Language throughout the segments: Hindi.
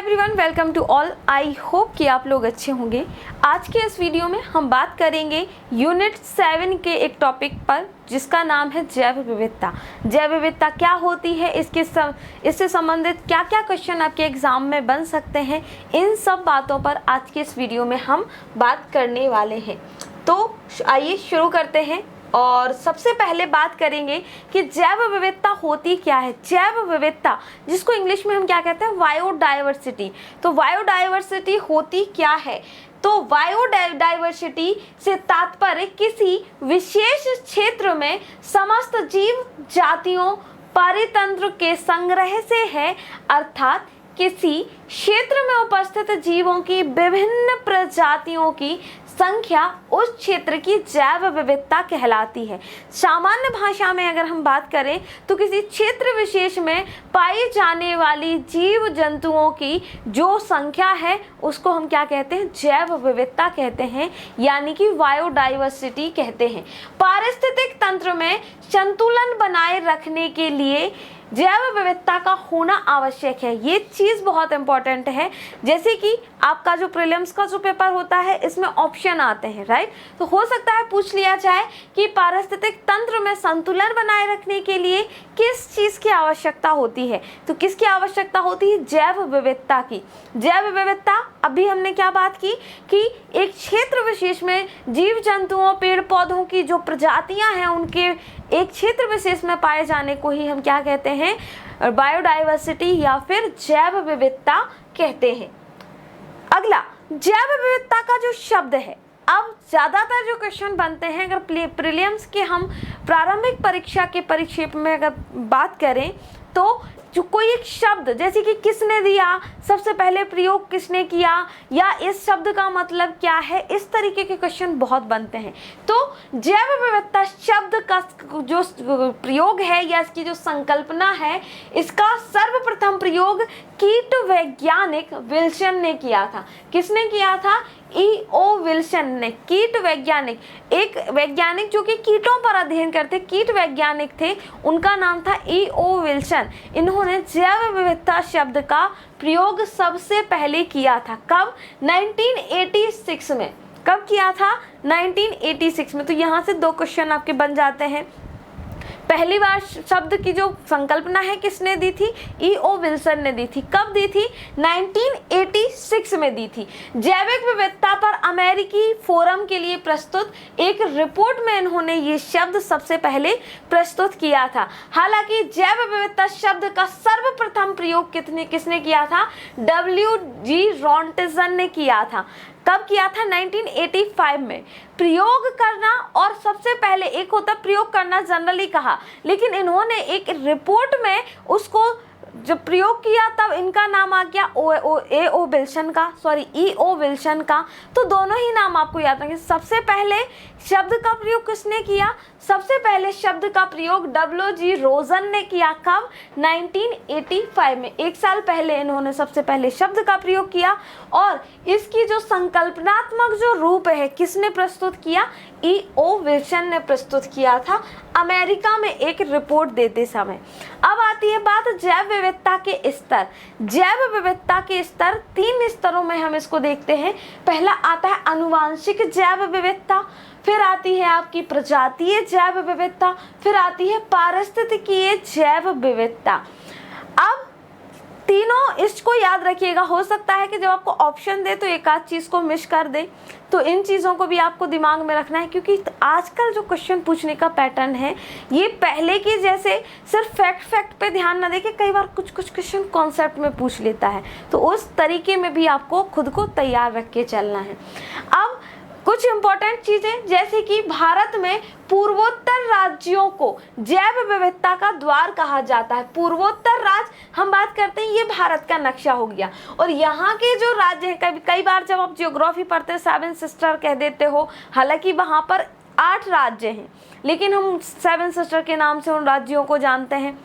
Everyone, welcome to all. I hope कि आप लोग अच्छे होंगे। आज के इस वीडियो में हम बात करेंगे यूनिट 7 के एक टॉपिक पर जिसका नाम है जैव विविधता। जैव विविधता क्या होती है, इससे संबंधित क्या क्या क्वेश्चन आपके एग्जाम में बन सकते हैं, इन सब बातों पर आज के इस वीडियो में हम बात करने वाले हैं। तो आइए शुरू करते हैं और सबसे पहले बात करेंगे कि जैव विविधता होती क्या है। जैव विविधता, जिसको इंग्लिश में हम क्या कहते हैं, बायोडायवर्सिटी। तो बायोडायवर्सिटी होती क्या है? तो बायोडायवर्सिटी से तात्पर्य किसी विशेष क्षेत्र में समस्त जीव जातियों परितंत्र के संग्रह से है, अर्थात किसी क्षेत्र में उपस्थित जीवों की विभिन्न प्रजातियों की संख्या उस क्षेत्र की जैव विविधता कहलाती है। सामान्य भाषा में अगर हम बात करें तो किसी क्षेत्र विशेष में पाई जाने वाली जीव जंतुओं की जो संख्या है उसको हम क्या कहते हैं, जैव विविधता कहते हैं, यानी कि बायोडायवर्सिटी कहते हैं। पारिस्थितिक तंत्र में संतुलन बनाए रखने के लिए जैव विविधता का होना आवश्यक है। ये चीज़ बहुत इंपॉर्टेंट है। जैसे कि आपका जो प्रीलिम्स का जो पेपर होता है इसमें ऑप्शन आते हैं, राइट। तो हो सकता है पूछ लिया जाए कि पारिस्थितिक तंत्र में संतुलन बनाए रखने के लिए किस चीज़ की आवश्यकता होती है। तो किसकी आवश्यकता होती है? जैव विविधता की। जैव विविधता, अभी हमने क्या बात की कि एक क्षेत्र विशेष में जीव जंतुओं पेड़ पौधों की जो प्रजातियां हैं उनके एक क्षेत्र विशेष में पाए जाने को ही हम क्या कहते हैं, बायोडायवर्सिटी या फिर जैव विविधता कहते हैं। अगला, जैव विविधता का जो शब्द है, अब ज़्यादातर जो क्वेश्चन बनते हैं अगर प्रीलिम्स के हम प्रारंभिक परीक्षा के परिक्षेप में अगर बात करें तो जो कोई एक शब्द, जैसे कि किसने दिया, सबसे पहले प्रयोग किसने किया, या इस शब्द का मतलब क्या है, इस तरीके के क्वेश्चन बहुत बनते हैं। तो जैव विविधता शब्द का जो प्रयोग है या इसकी जो संकल्पना है, इसका सर्वप्रथम प्रयोग कीट वैज्ञानिक विल्सन ने किया था। किसने किया था? E.O. विल्सन ने। कीट वैज्ञानिक, एक वैज्ञानिक जो कि कीटों पर अध्ययन करते कीट वैज्ञानिक थे, उनका नाम था E.O. विल्सन। इन्होंने जैव विविधता शब्द का प्रयोग सबसे पहले किया था। कब? 1986 में। कब किया था? 1986 में। तो यहाँ से दो क्वेश्चन आपके बन जाते हैं। पहली बार शब्द की जो संकल्पना है किसने दी थी? E.O. विल्सन ने दी थी। कब दी थी? 1986 में दी थी। जैविक विविधता पर अमेरिकी फोरम के लिए प्रस्तुत एक रिपोर्ट में इन्होंने ये शब्द सबसे पहले प्रस्तुत किया था। हालांकि जैव विविधता शब्द का सर्वप्रथम प्रयोग किसने किया था? W.G. रॉन्टिजन ने किया था। कब किया था? 1985 में। प्रयोग करना और सबसे पहले एक होता प्रयोग करना जनरली कहा, लेकिन इन्होंने एक रिपोर्ट में उसको जब प्रयोग किया तब इनका नाम आ गया E.O. विल्सन का। तो दोनों ही नाम आपको याद रखें। सबसे पहले शब्द का प्रयोग किसने किया? सबसे पहले शब्द का प्रयोग W.G. रोजन ने किया। कब? 1985 में। एक साल पहले इन्होंने सबसे पहले शब्द का प्रयोग किया और इसकी जो संकल्पनात्मक जो रूप है किसने प्रस्तुत किया? E.O. विल्सन ने प्रस्तुत किया था अमेरिका में एक रिपोर्ट देते समय। अब आती है बात जैव विविधता के स्तर। जैव विविधता के स्तर 3 स्तरों में हम इसको देखते हैं। पहला आता है आनुवांशिक जैव विविधता, फिर आती है आपकी प्रजातीय जैव विविधता, फिर आती है पारिस्थितिकीय जैव विविधता। अब तीनों इसको याद रखिएगा। हो सकता है कि जब आपको ऑप्शन दे तो एक आध चीज़ को मिस कर दे, तो इन चीज़ों को भी आपको दिमाग में रखना है, क्योंकि आजकल जो क्वेश्चन पूछने का पैटर्न है ये पहले की जैसे सिर्फ फैक्ट पे ध्यान न देके कई बार कुछ क्वेश्चन कॉन्सेप्ट में पूछ लेता है। तो उस तरीके में भी आपको खुद को तैयार रख के चलना है। अब कुछ इंपॉर्टेंट चीज़ें, जैसे कि भारत में पूर्वोत्तर राज्यों को जैव विविधता का द्वार कहा जाता है। पूर्वोत्तर राज्य हम बात करते हैं, ये भारत का नक्शा हो गया, और यहाँ के जो राज्य हैं, कई बार जब आप जियोग्राफी पढ़ते हैं 7 सिस्टर कह देते हो, हालांकि वहाँ पर 8 राज्य हैं, लेकिन हम 7 सिस्टर के नाम से उन राज्यों को जानते हैं।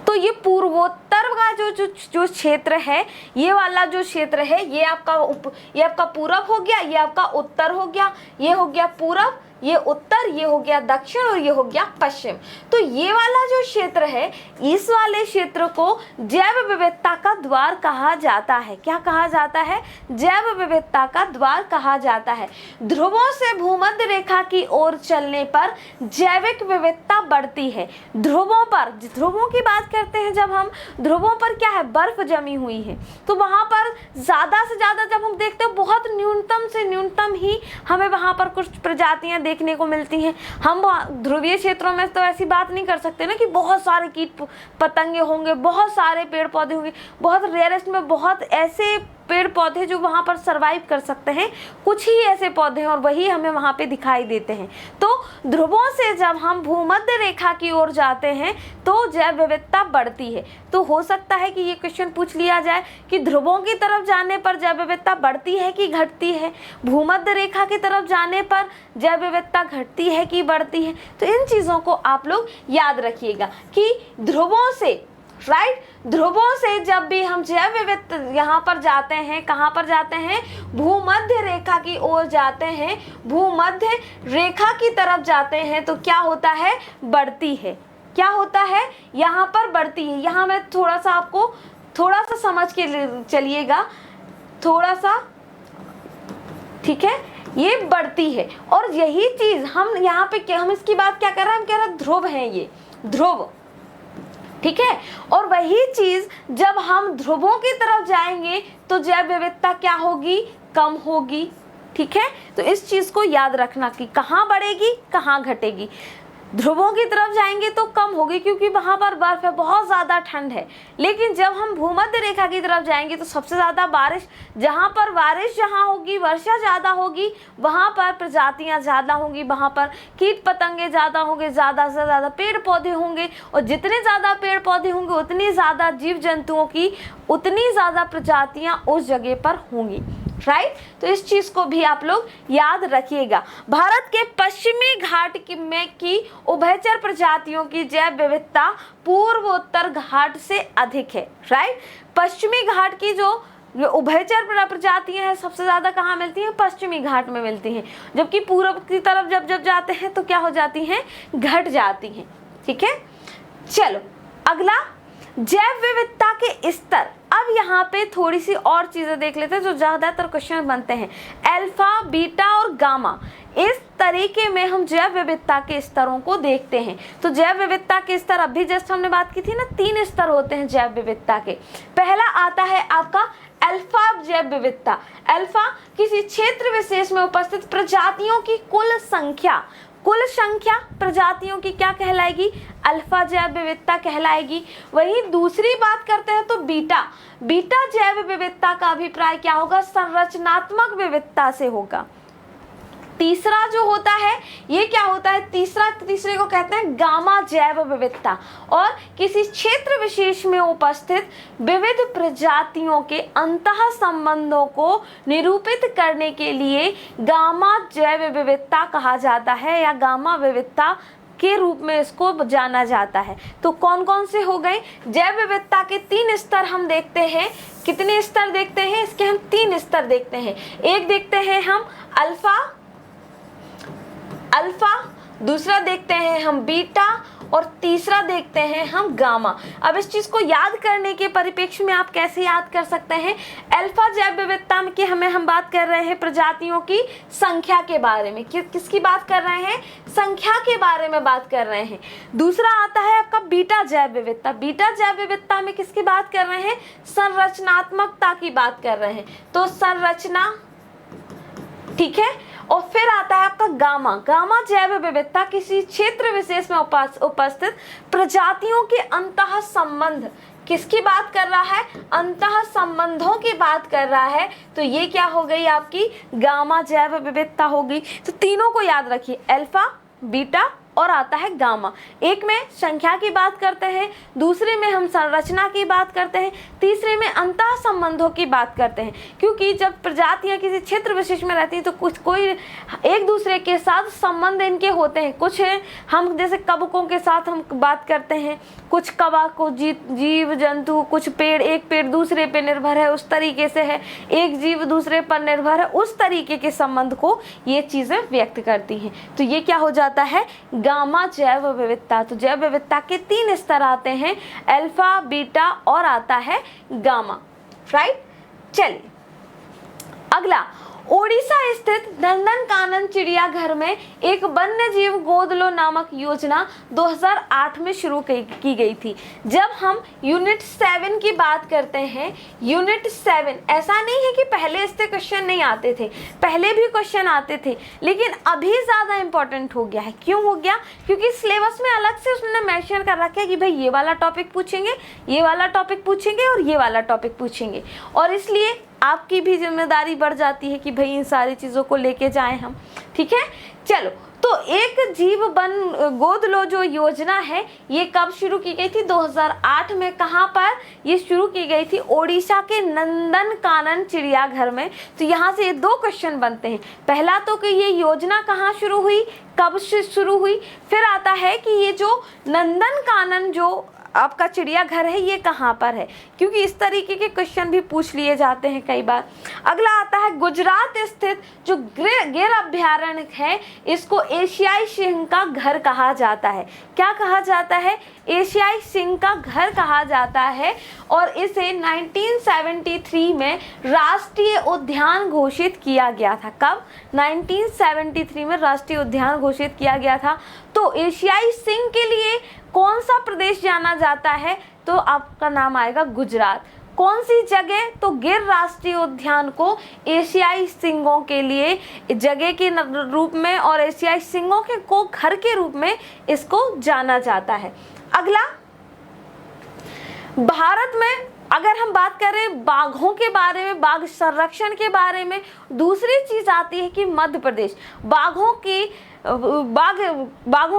तो ये पूर्वोत्तर का जो क्षेत्र है, ये वाला जो क्षेत्र है, ये आपका पूरब हो गया, ये आपका उत्तर हो गया, ये हो गया पूरब, ये उत्तर, ये हो गया दक्षिण और ये हो गया पश्चिम। तो ये वाला जो क्षेत्र है, इस वाले क्षेत्र को जैव विविधता का द्वार कहा जाता है। क्या कहा जाता है? जैव विविधता का द्वार कहा जाता है। ध्रुवों से भूमध्य रेखा की ओर चलने पर जैविक विविधता बढ़ती है। ध्रुवों पर, ध्रुवों की बात करते हैं जब हम, ध्रुवों पर क्या है? बर्फ जमी हुई है, तो वहां पर ज्यादा से ज्यादा जब हम देखते हैं, बहुत न्यूनतम से न्यूनतम ही हमें वहां पर कुछ प्रजातियां देखने को मिलती हैं। हम ध्रुवीय क्षेत्रों में तो ऐसी बात नहीं कर सकते ना कि बहुत सारे कीट पतंगे होंगे, बहुत सारे पेड़ पौधे होंगे, बहुत रेयरेस्ट में बहुत ऐसे पेड़ पौधे जो वहां पर सरवाइव कर सकते हैं, कुछ ही ऐसे पौधे हैं और वही हमें वहां पे दिखाई देते हैं। तो ध्रुवों से जब हम भूमध्य रेखा की ओर जाते हैं तो जैव विविधता बढ़ती है। तो हो सकता है कि ये क्वेश्चन पूछ लिया जाए कि ध्रुवों की तरफ जाने पर जैव विविधता बढ़ती है कि घटती है, भूमध्य रेखा की तरफ जाने पर जैव विविधता घटती है कि बढ़ती है। तो इन चीजों को आप लोग याद रखिएगा कि ध्रुवों से, राइट, ध्रुवों से जब भी हम जैव विविधता यहाँ पर जाते हैं, कहाँ पर जाते हैं? भूमध्य रेखा की ओर जाते हैं, भूमध्य रेखा की तरफ जाते हैं, तो क्या होता है? बढ़ती है। क्या होता है? यहाँ पर बढ़ती है। यहाँ मैं थोड़ा सा आपको थोड़ा सा समझ के चलिएगा, थोड़ा सा, ठीक है? ये बढ़ती है और यही चीज हम यहाँ पे हम इसकी बात क्या कर रहे हैं? हम कह रहे हैं ध्रुव है, ये ध्रुव, ठीक है। और वही चीज जब हम ध्रुवों की तरफ जाएंगे तो जैव विविधता क्या होगी? कम होगी, ठीक है। तो इस चीज को याद रखना कि कहाँ बढ़ेगी, कहाँ घटेगी। ध्रुवों की तरफ जाएंगे तो कम होगी क्योंकि वहां पर बर्फ है, बहुत ज्यादा ठंड है। लेकिन जब हम भूमध्य रेखा की तरफ जाएंगे तो सबसे ज्यादा बारिश, जहां पर बारिश जहां होगी, वर्षा ज्यादा होगी, वहां पर प्रजातियां ज्यादा होंगी, वहां पर कीट पतंगे ज्यादा होंगे, ज्यादा से ज्यादा पेड़ पौधे होंगे, और जितने ज्यादा पेड़ पौधे होंगे उतनी ज्यादा जीव जंतुओं की, उतनी ज्यादा प्रजातियां उस जगह पर होंगी, राइट। तो इस चीज को भी आप लोग याद रखिएगा। भारत के पश्चिमी घाट की उभयचर प्रजातियों की जैव विविधता पूर्वोत्तर घाट से अधिक है, राइट। पश्चिमी घाट की जो उभयचर प्रजातियां हैं सबसे ज्यादा कहाँ मिलती हैं? पश्चिमी घाट में मिलती हैं, जबकि पूर्व की तरफ जब जाते हैं तो क्या हो जाती हैं? घट जाती हैं, ठीक है। चलो अगला, जैव विविधता के स्तर। अब यहाँ पे थोड़ी सी और चीजें देख लेते हैं जो ज्यादातर क्वेश्चन बनते हैं। अल्फा, बीटा और गामा, इस तरीके में हम जैव विविधता के स्तरों को देखते हैं। तो जैव विविधता के स्तर, अभी जस्ट हमने बात की थी ना, 3 स्तर होते हैं जैव विविधता के। पहला आता है आपका अल्फा जैव विविधता। अल्फा किसी क्षेत्र विशेष में उपस्थित प्रजातियों की कुल संख्या प्रजातियों की क्या कहलाएगी? अल्फा जैव विविधता कहलाएगी। वही दूसरी बात करते हैं तो बीटा जैव विविधता का अभिप्राय क्या होगा? संरचनात्मक विविधता से होगा। तीसरा जो होता है ये क्या होता है? तीसरे को कहते हैं गामा जैव विविधता, और किसी क्षेत्र विशेष में उपस्थित विविध प्रजातियों के अंतः संबंधों को निरूपित करने के लिए गामा जैव विविधता कहा जाता है, या गामा विविधता के रूप में इसको जाना जाता है। तो कौन कौन से हो गए? जैव विविधता के 3 स्तर हम देखते हैं। कितने स्तर देखते हैं? इसके हम 3 स्तर देखते हैं। एक देखते हैं हम अल्फा, दूसरा देखते हैं हम बीटा, और तीसरा देखते हैं हम गामा। अब इस चीज को याद करने के परिप्रेक्ष्य में आप कैसे याद कर सकते हैं? अल्फा जैव विविधता की हम बात कर रहे हैं प्रजातियों की संख्या के बारे में। किसकी बात कर रहे हैं? संख्या के बारे में बात कर रहे हैं। दूसरा आता है आपका बीटा जैव विविधता। बीटा जैव विविधता में किसकी बात कर रहे हैं? संरचनात्मकता की बात कर रहे हैं, तो संरचना, ठीक है। और फिर आता है आपका गामा जैव विविधता किसी क्षेत्र विशेष में उपस्थित प्रजातियों के अंतः संबंध, किसकी बात कर रहा है? अंतः संबंधों की बात कर रहा है। तो ये क्या हो गई? आपकी गामा जैव विविधता होगी। तो तीनों को याद रखिए, अल्फा, बीटा और आता है गामा। एक में संख्या की बात करते हैं, दूसरे में हम संरचना की बात करते हैं, तीसरे में अंतः संबंधों की बात करते हैं। क्योंकि जब प्रजातियां किसी क्षेत्र विशेष में रहती हैं तो कुछ कोई एक दूसरे के साथ संबंध इनके होते हैं। कुछ हम जैसे कवकों के साथ हम बात करते हैं, कुछ कवक जीव जंतु, कुछ पेड़, एक पेड़ दूसरे पे निर्भर है उस तरीके से है, एक जीव दूसरे पर निर्भर है, उस तरीके के संबंध को ये चीजें व्यक्त करती हैं। तो ये क्या हो जाता है, गामा जैव विविधता। तो जैव विविधता के 3 स्तर आते हैं, अल्फा, बीटा और आता है गामा। राइट, चलिए अगला, ओडिशा स्थित नंदनकानन चिड़ियाघर में एक वन्य जीव गोद लो नामक योजना 2008 में शुरू की गई थी। जब हम यूनिट 7 की बात करते हैं, यूनिट 7, ऐसा नहीं है कि पहले इससे क्वेश्चन नहीं आते थे, पहले भी क्वेश्चन आते थे, लेकिन अभी ज़्यादा इंपॉर्टेंट हो गया है। क्यों हो गया? क्योंकि सिलेबस में अलग से उसने मेंशन कर रखा है कि भाई ये वाला टॉपिक पूछेंगे, ये वाला टॉपिक पूछेंगे और ये वाला टॉपिक पूछेंगे, और इसलिए आपकी भी जिम्मेदारी बढ़ जाती है कि भाई इन सारी चीज़ों को लेके जाएं हम। ठीक है, चलो, तो एक जीव वन गोद लो जो योजना है ये कब शुरू की गई थी? 2008 में। कहाँ पर ये शुरू की गई थी? ओडिशा के नंदनकानन चिड़ियाघर में। तो यहाँ से 2 क्वेश्चन बनते हैं। पहला तो कि ये योजना कहाँ शुरू हुई, कब से शुरू हुई, फिर आता है कि ये जो नंदनकानन जो आपका चिड़ियाघर है ये कहाँ पर है, क्योंकि इस तरीके के क्वेश्चन भी पूछ लिए जाते हैं कई बार। अगला आता है गुजरात स्थित जो गिर अभ्यारण्य है इसको एशियाई सिंह का घर कहा जाता है। क्या कहा जाता है? एशियाई सिंह का घर कहा जाता है, और इसे 1973 में राष्ट्रीय उद्यान घोषित किया गया था। कब? 1973 में राष्ट्रीय उद्यान घोषित किया गया था। तो एशियाई सिंह के लिए कौन सा प्रदेश जाना जाता है? तो आपका नाम आएगा गुजरात। कौन सी जगह? तो गिर राष्ट्रीय उद्यान को एशियाई सिंहों के लिए जगह के रूप में और एशियाई सिंहों के को घर के रूप में इसको जाना जाता है। अगला, भारत में अगर हम बात करें बाघों के बारे में, बाघ संरक्षण के बारे में, दूसरी चीज आती है कि मध्य प्रदेश बाघों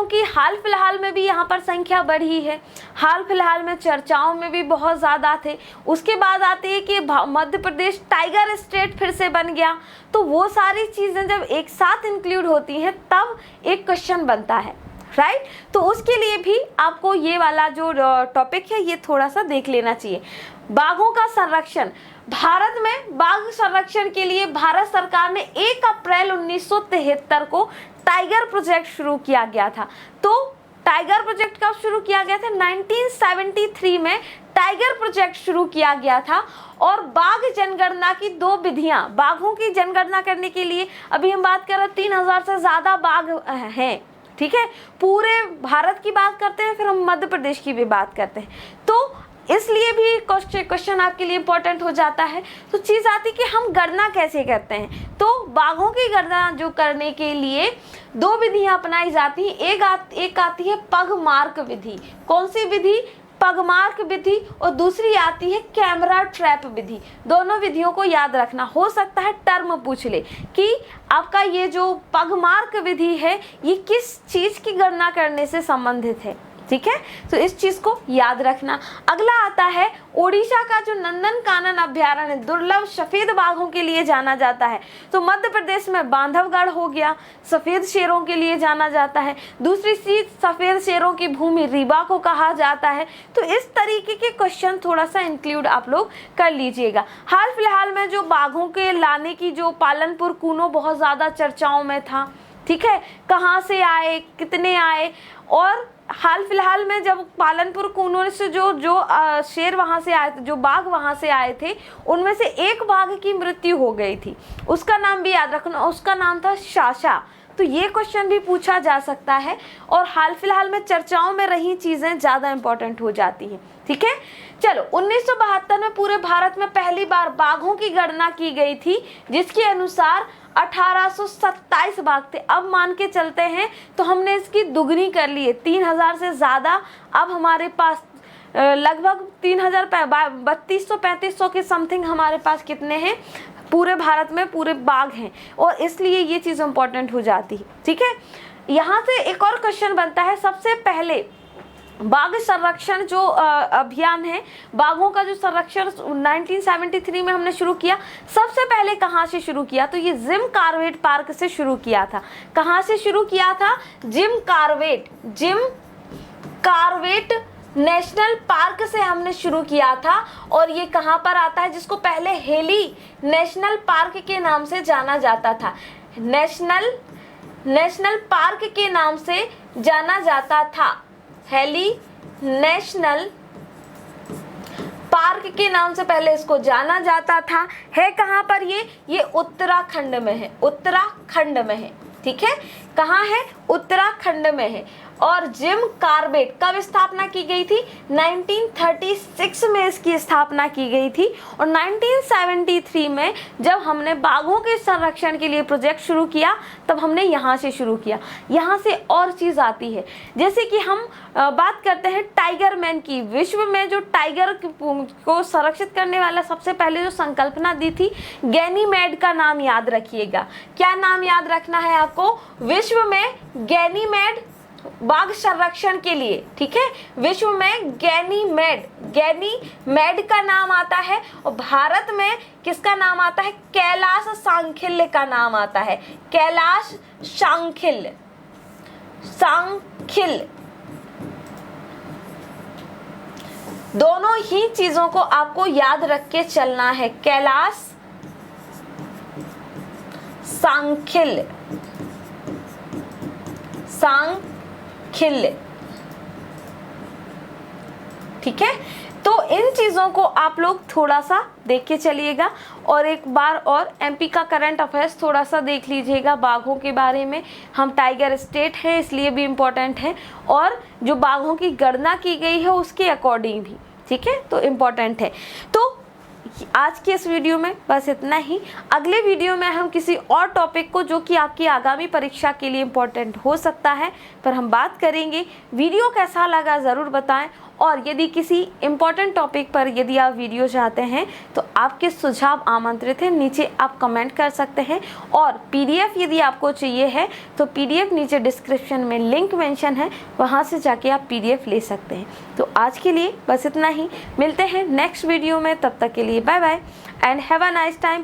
की हाल फिलहाल में भी यहाँ पर संख्या बढ़ी है, हाल फिलहाल में चर्चाओं में भी बहुत ज़्यादा थे। उसके बाद आती है कि मध्य प्रदेश टाइगर स्टेट फिर से बन गया। तो वो सारी चीज़ें जब एक साथ इंक्लूड होती हैं तब एक क्वेश्चन बनता है। राइट, तो उसके लिए भी आपको ये वाला जो टॉपिक है ये थोड़ा सा देख लेना चाहिए। बाघों का संरक्षण, भारत में बाघ संरक्षण के लिए भारत सरकार ने 1 अप्रैल 1973 को टाइगर प्रोजेक्ट शुरू किया गया था। तो टाइगर प्रोजेक्ट कब शुरू किया गया था? 1973 में टाइगर प्रोजेक्ट शुरू किया गया था। और बाघ जनगणना की 2 विधियां, बाघों की जनगणना करने के लिए अभी हम बात कर रहे हैं 3000 से ज़्यादा बाघ हैं। ठीक है, पूरे भारत की बात करते हैं, फिर हम मध्य प्रदेश की भी बात करते हैं, तो इसलिए भी क्वेश्चन आपके लिए इंपॉर्टेंट हो जाता है। तो चीज़ आती कि हम गणना कैसे करते हैं। तो बाघों की गणना जो करने के लिए 2 विधियां अपनाई जाती हैं। एक आती है पगमार्क विधि। कौन सी विधि? पगमार्क विधि। और दूसरी आती है कैमरा ट्रैप विधि। दोनों विधियों को याद रखना। हो सकता है टर्म पूछ ले कि आपका ये जो पगमार्क विधि है ये किस चीज़ की गणना करने से संबंधित है। ठीक है, तो इस चीज को याद रखना। अगला आता है ओडिशा का जो नंदनकानन अभ्यारण्य दुर्लभ सफेद बाघों के लिए जाना जाता है। तो मध्य प्रदेश में बांधवगढ़ हो गया, सफेद शेरों के लिए जाना जाता है। दूसरी चीज, सफेद शेरों की भूमि रीवा को कहा जाता है। तो इस तरीके के क्वेश्चन थोड़ा सा इंक्लूड आप लोग कर लीजिएगा। हाल फिलहाल में जो बाघों के लाने की जो पालनपुर कूनो बहुत ज्यादा चर्चाओं में था। ठीक है, कहाँ से आए, कितने आए, और हाल फिलहाल में जब पालनपुर कूनो से जो शेर वहाँ से आए थे, जो बाघ वहाँ से आए थे, उनमें से एक बाघ की मृत्यु हो गई थी। उसका नाम भी याद रखना, उसका नाम था शाशा। तो ये क्वेश्चन भी पूछा जा सकता है, और हाल फिलहाल में चर्चाओं में रही चीज़ें ज़्यादा इंपॉर्टेंट हो जाती हैं। ठीक है, चलो 1972 में पूरे भारत में पहली बार बाघों की गणना की गई थी, जिसके अनुसार 1827 बाघ थे। अब मान के चलते हैं तो हमने इसकी दुगनी कर ली है, 3000 से ज़्यादा। अब हमारे पास लगभग 3200-3500 के समथिंग हमारे पास कितने हैं पूरे भारत में, पूरे बाघ हैं, और इसलिए ये चीज़ इंपॉर्टेंट हो जाती है। ठीक है, यहाँ से एक और क्वेश्चन बनता है, सबसे पहले बाघ संरक्षण जो अभियान है, बाघों का जो संरक्षण 1973 में हमने शुरू किया, सबसे पहले कहाँ से शुरू किया? तो ये जिम कॉर्बेट पार्क से शुरू किया था। कहाँ से शुरू किया था? जिम कॉर्बेट नेशनल पार्क से हमने शुरू किया था। और ये कहाँ पर आता है? जिसको पहले हेली नेशनल पार्क के नाम से जाना जाता था। नेशनल पार्क के नाम से जाना जाता था। हेली नेशनल पार्क के नाम से पहले इसको जाना जाता था। है कहाँ पर ये उत्तराखंड में है। उत्तराखंड में है, ठीक है। कहाँ है? उत्तराखंड में है। और जिम कॉर्बेट कब स्थापना की गई थी? 1936 में इसकी स्थापना की गई थी। और 1973 में जब हमने बाघों के संरक्षण के लिए प्रोजेक्ट शुरू किया, तब हमने यहाँ से शुरू किया। यहाँ से और चीज़ आती है, जैसे कि हम बात करते हैं टाइगर मैन की। विश्व में जो टाइगर को संरक्षित करने वाला सबसे पहले जो संकल्पना दी थी, गैनीमेड का नाम याद रखिएगा। क्या नाम याद रखना है आपको? विश्व में गैनीमेड बाघ संरक्षण के लिए, ठीक है। विश्व में गैनीमेड का नाम आता है। और भारत में किसका नाम आता है? कैलाश सांखिल्य का नाम आता है। कैलाश सांखिल्य दोनों ही चीजों को आपको याद रख के चलना है। कैलाश सांखिल्य ठीक है। तो इन चीज़ों को आप लोग थोड़ा सा देख के चलिएगा। और एक बार और एमपी का करंट अफेयर्स थोड़ा सा देख लीजिएगा बाघों के बारे में। हम टाइगर स्टेट है इसलिए भी इम्पोर्टेंट है, और जो बाघों की गणना की गई है उसके अकॉर्डिंग भी, ठीक है, तो इम्पोर्टेंट है। तो आज के इस वीडियो में बस इतना ही। अगले वीडियो में हम किसी और टॉपिक को, जो कि आपकी आगामी परीक्षा के लिए इम्पोर्टेंट हो सकता है, पर हम बात करेंगे। वीडियो कैसा लगा ज़रूर बताएं। और यदि किसी इम्पोर्टेंट टॉपिक पर यदि आप वीडियो चाहते हैं तो आपके सुझाव आमंत्रित हैं, नीचे आप कमेंट कर सकते हैं। और पीडीएफ यदि आपको चाहिए है तो पीडीएफ नीचे डिस्क्रिप्शन में लिंक मेंशन है, वहां से जाके आप पीडीएफ ले सकते हैं। तो आज के लिए बस इतना ही। मिलते हैं नेक्स्ट वीडियो में, तब तक के लिए bye bye and have a nice time.